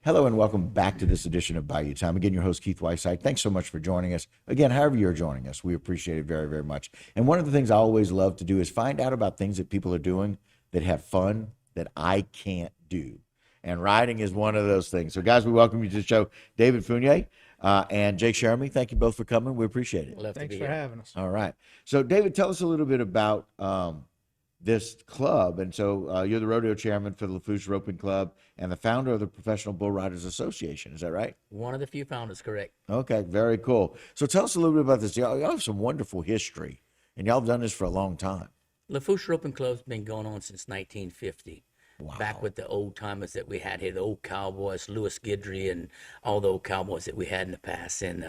Hello and welcome back to this edition of Bayou Time. Again, your host, Keith Whiteside. Thanks so much for joining us. Again, however you're joining us, we appreciate it very, very much. And one of the things I always love to do is find out about things that people are doing that have fun that I can't do. And riding is one of those things. So, guys, we welcome you to the show. David Fournier and Jake Sheremy, thank you both for coming. We appreciate it. Thanks for having us. All right. So, David, tell us a little bit about this club. And so you're the rodeo chairman for the Lafourche Roping Club and the founder of the Professional Bull Riders Association. Is that right? One of the few founders, correct. Okay, very cool. So tell us a little bit about this. Y'all have some wonderful history, and y'all have done this for a long time. Lafourche Roping Club's been going on since 1950. Wow. Back with the old timers that we had here, the old cowboys, Lewis Guidry, and all the old cowboys that we had in the past. And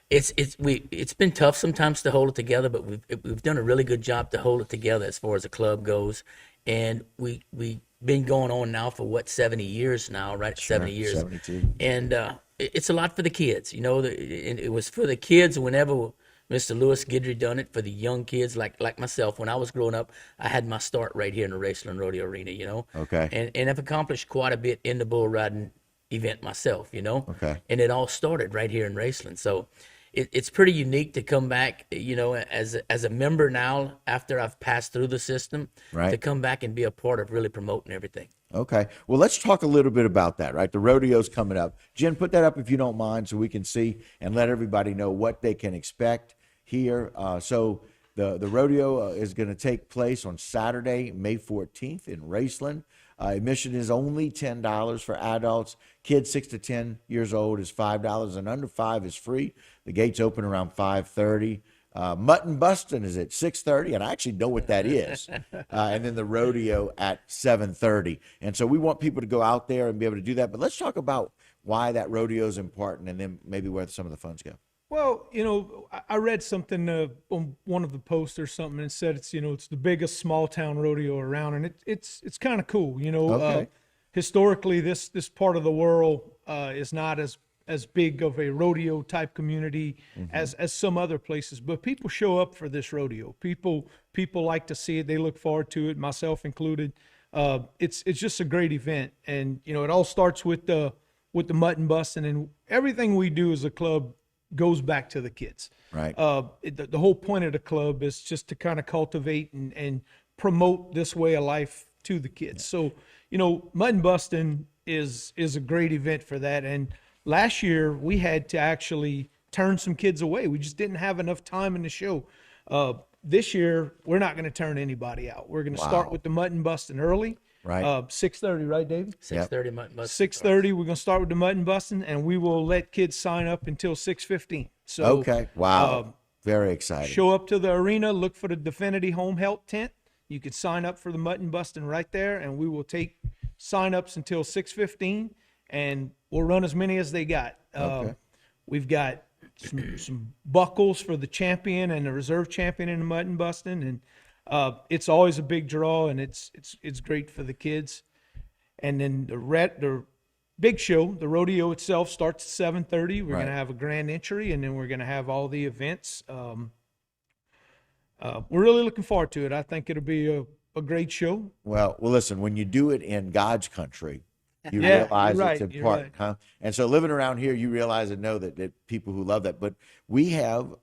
it's been tough sometimes to hold it together, but we've done a really good job to hold it together as far as the club goes. And we've been going on now for 70 years now, right? Sure, 70 years. 72. And it's a lot for the kids, and it was for the kids whenever Mr. Lewis Guidry done it, for the young kids like myself. When I was growing up, I had my start right here in the Raceland Rodeo Arena, Okay. And I've accomplished quite a bit in the bull riding event myself, Okay. And it all started right here in Raceland. So it's pretty unique to come back, as a member now after I've passed through the system, Right. to come back and be a part of really promoting everything. Okay. Well, let's talk a little bit about that, right? The rodeo's coming up. Jen, put that up if you don't mind so we can see and let everybody know what they can expect here. So the rodeo is going to take place on Saturday, May 14th in Raceland. Admission is only $10 for adults. Kids 6 to 10 years old is $5, and under 5 is free. The gates open around 5:30. Mutton Busting is at 6:30, and I actually know what that is. And then the rodeo at 7:30. And so we want people to go out there and be able to do that. But let's talk about why that rodeo is important, and then maybe where some of the funds go. Well, I read something on one of the posts or something, and said it's the biggest small town rodeo around, and it's kind of cool. Okay. Historically, this part of the world is not as big of a rodeo type community as some other places, but people show up for this rodeo. People like to see it. They look forward to it, myself included. It's just a great event, and it all starts with the mutton busting, and everything we do as a club goes back to the kids. Right. The whole point of the club is just to kind of cultivate and promote this way of life to the kids. So, mutton busting is a great event for that. And last year we had to actually turn some kids away. We just didn't have enough time in the show. This year we're not going to turn anybody out. We're going to start with the mutton busting early. Right. 6:30, right, David? 6:30 Mutton Busting. 6:30. We're gonna start with the mutton busting, and we will let kids sign up until 6:15. So Okay. Wow. Very exciting. show up to the arena, look for the Definity Home Health tent. You can sign up for the mutton busting right there, and we will take sign-ups until 6:15, and we'll run as many as they got. Okay. We've got some buckles for the champion and the reserve champion in the mutton busting, and it's always a big draw, and it's great for the kids. And then the big show, the rodeo itself, starts at 7:30. We're Right. going to have a grand entry, and then we're going to have all the events. We're really looking forward to it. I think it'll be a great show. Well, listen, when you do it in God's country, you Yeah, realize you're it's right, you're important, right. huh? And so living around here, you realize and know that people who love that. But we have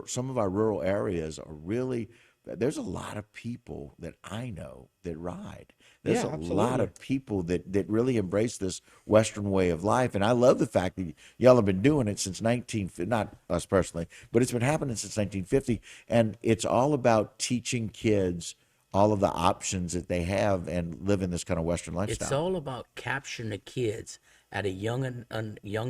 some of our rural areas are really, there's a lot of people that I know that ride. There's Yeah, a lot absolutely. of people that really embrace this Western way of life. And I love the fact that y'all have been doing it since not us personally, but it's been happening since 1950. And it's all about teaching kids all of the options that they have and living this kind of Western lifestyle. It's all about capturing the kids at a young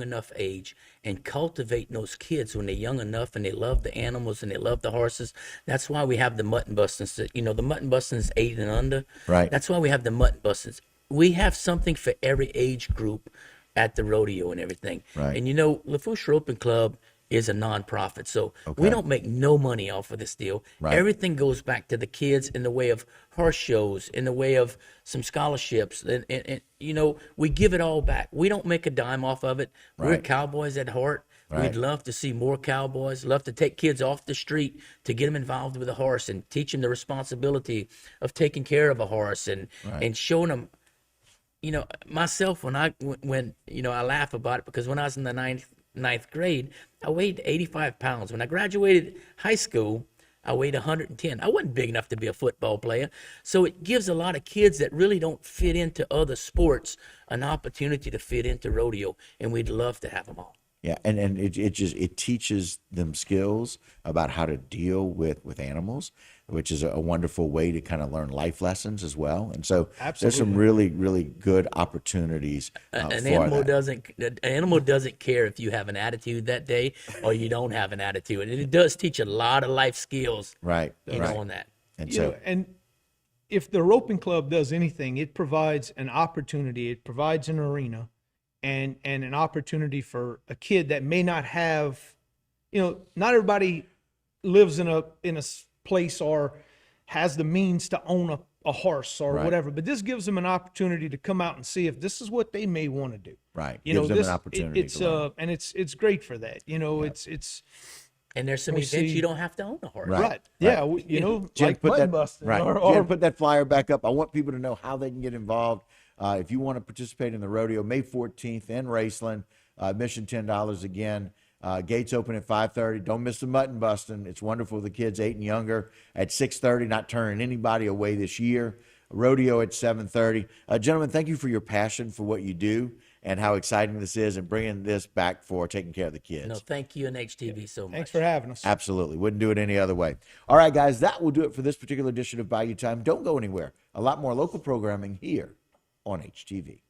enough age and cultivating those kids when they're young enough and they love the animals and they love the horses. That's why we have the mutton bustings. The mutton busting is 8 and under. Right. That's why we have the mutton bustings. We have something for every age group at the rodeo and everything. Right. And Lafourche Roping Club is a nonprofit, so Okay. we don't make no money off of this deal. Right. Everything goes back to the kids in the way of horse shows, in the way of some scholarships, and we give it all back. We don't make a dime off of it. We're Right. cowboys at heart. Right. We'd love to see more cowboys. Love to take kids off the street to get them involved with a horse and teach them the responsibility of taking care of a horse and showing them you know, myself, when you know, I laugh about it because when I was in the ninth grade, I weighed 85 pounds. When I graduated high school, I weighed 110. I wasn't big enough to be a football player. So it gives a lot of kids that really don't fit into other sports an opportunity to fit into rodeo, and we'd love to have them all. Yeah, and it teaches them skills about how to deal with animals, which is a wonderful way to kind of learn life lessons as well. And so there's some really, really good opportunities An for animal that. doesn't an animal doesn't care if you have an attitude that day or you don't have an attitude. And it does teach a lot of life skills, Right, you right. know, on that. And You so know, and if the roping club does anything, it provides an opportunity, it provides an arena and an opportunity for a kid that may not have, you know, not everybody lives in a place or has the means to own a horse or Right. whatever, but this gives them an opportunity to come out and see if this is what they may want to do. right, You gives know, them this an opportunity it's to learn. and it's great for that. You know, it's And there's some We events see- you don't have to own a horse. right. Yeah, you know, Jen, like put mutton that busting right. or Jen, put that flyer back up. I want people to know how they can get involved. If you want to participate in the rodeo, May 14th in Raceland, admission $10 again. Gates open at 5:30. Don't miss the mutton busting. It's wonderful. The kids 8 and younger at 6:30. Not turning anybody away this year. Rodeo at 7:30. Gentlemen, thank you for your passion for what you do and how exciting this is and bringing this back for taking care of the kids. No, thank you and HTV so much. Thanks for having us. Absolutely. Wouldn't do it any other way. All right, guys, that will do it for this particular edition of Value Time. Don't go anywhere. A lot more local programming here on HTV.